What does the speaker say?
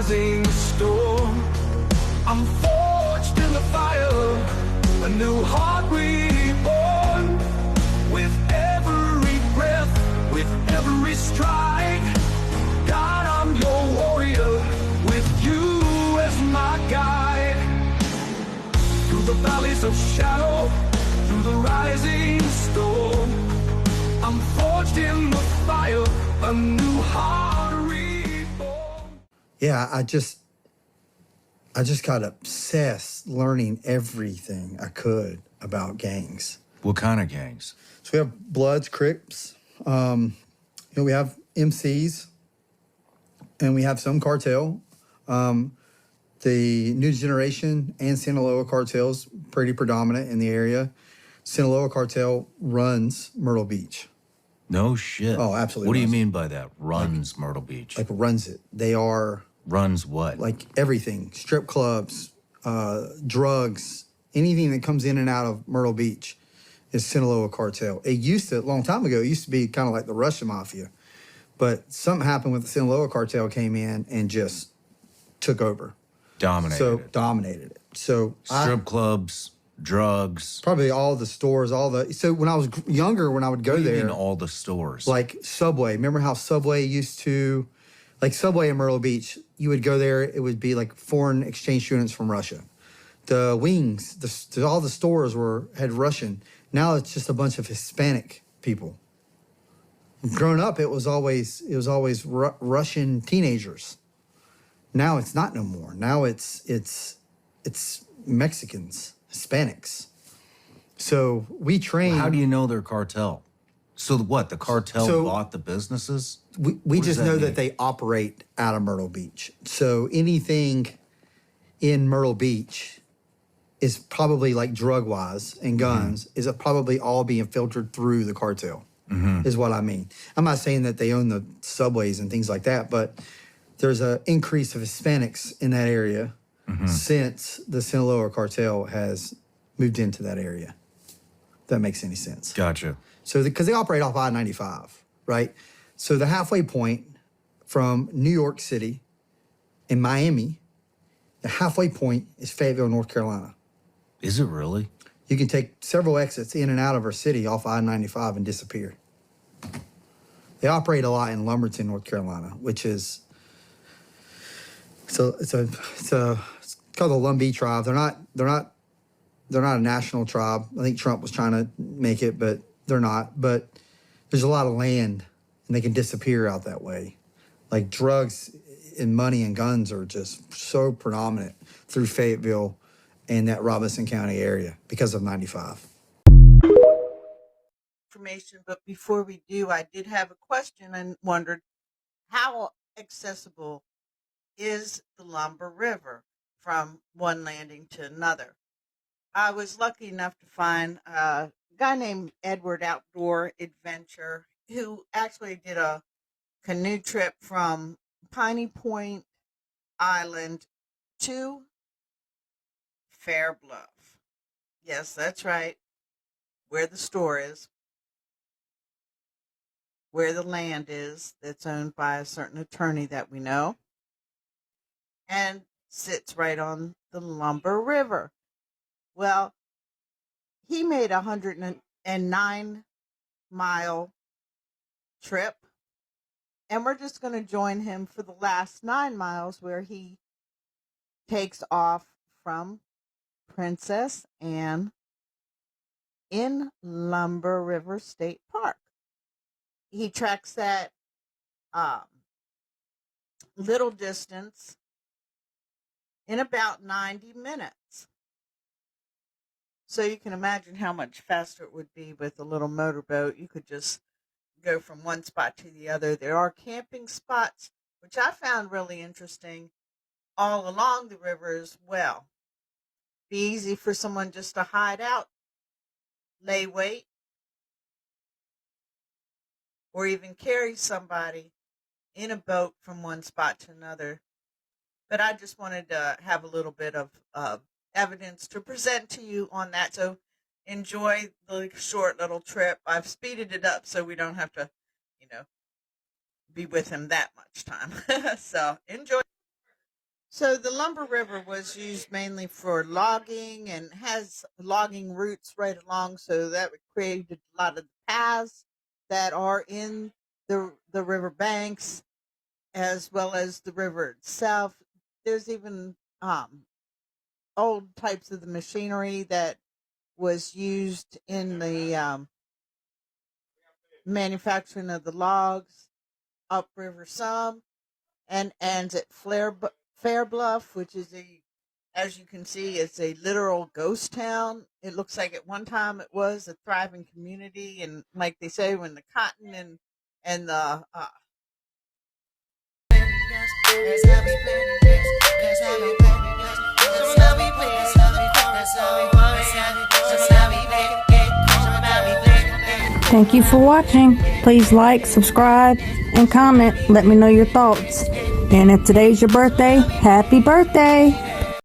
rising storm. I'm forged in the fire, a new heart reborn. With every breath, with every stride, God, I'm your warrior, with you as my guide. Through the valleys of shadow, through the rising storm, I'm forged in the fire, a new heart reborn. Yeah, I just got obsessed learning everything I could about gangs. What kind of gangs? So we have Bloods, Crips, we have MCs, and we have some cartel. The New Generation and Sinaloa cartels pretty predominant in the area. Sinaloa cartel runs Myrtle Beach. No shit. Oh, absolutely. What do you mean by that? Runs Myrtle Beach. Like runs it. They are runs what? like everything. Strip clubs, drugs, anything that comes in and out of Myrtle Beach is Sinaloa cartel. It used to, a long time ago, it used to be kind of like the Russian mafia. But something happened with the Sinaloa cartel came in and just took over. Dominated it. So strip clubs, drugs. Probably all the stores, so when I was younger, when I would go there. All the stores? Like Subway. Remember how Subway used to, like Subway in Myrtle Beach, you would go there, it would be like foreign exchange students from Russia. The wings, all the stores had Russian. Now it's just a bunch of Hispanic people. Growing up, it was always Russian teenagers. Now it's not no more. Now it's Mexicans, Hispanics. So we train. How do you know they're cartel? So what? The cartel bought the businesses? We just know that they operate out of Myrtle Beach. So anything in Myrtle Beach is probably like drug-wise and guns is probably all being filtered through the cartel, is what I mean. I'm not saying that they own the subways and things like that, but there's an increase of Hispanics in that area since the Sinaloa cartel has moved into that area. If that makes any sense. Gotcha. So because they operate off I-95, right? So the halfway point from New York City and Miami, the halfway point is Fayetteville, North Carolina. Is it really? You can take several exits in and out of our city off I-95 and disappear. They operate a lot in Lumberton, North Carolina, which is it's called the Lumbee tribe. They're not a national tribe. I think Trump was trying to make it, but they're not. But there's a lot of land, and they can disappear out that way. Like drugs and money and guns are just so predominant through Fayetteville and that Robinson County area because of 95. Information, but before we do, I did have a question and wondered how accessible is the Lumber River from one landing to another. I was lucky enough to find a guy named Edward Outdoor Adventure who actually did a canoe trip from Piney Point Island to Fair Bluff. Yes, that's right. Where the store is. Where the land is that's owned by a certain attorney that we know. And sits right on the Lumber River. Well, he made a 109-mile trip, and we're just going to join him for the last 9 miles where he takes off from Princess Anne in Lumber River State Park. He tracks that little distance in about 90 minutes. So you can imagine how much faster it would be with a little motorboat. You could just go from one spot to the other. There are camping spots, which I found really interesting, all along the river as well. Be easy for someone just to hide out, lay wait, or even carry somebody in a boat from one spot to another. But I just wanted to have a little bit of evidence to present to you on that. So enjoy the short little trip. I've speeded it up so we don't have to, be with him that much time. So enjoy. So the Lumber River was used mainly for logging and has logging routes right along, so that created a lot of the paths that are in the river banks as well as the river itself. There's even old types of the machinery that was used in the manufacturing of the logs upriver some, and ends at Fair Bluff, which is as you can see, it's a literal ghost town. It looks like at one time it was a thriving community, and like they say, when the cotton and the Thank you for watching. Please like, subscribe, and comment. Let me know your thoughts. And if today's your birthday, happy birthday!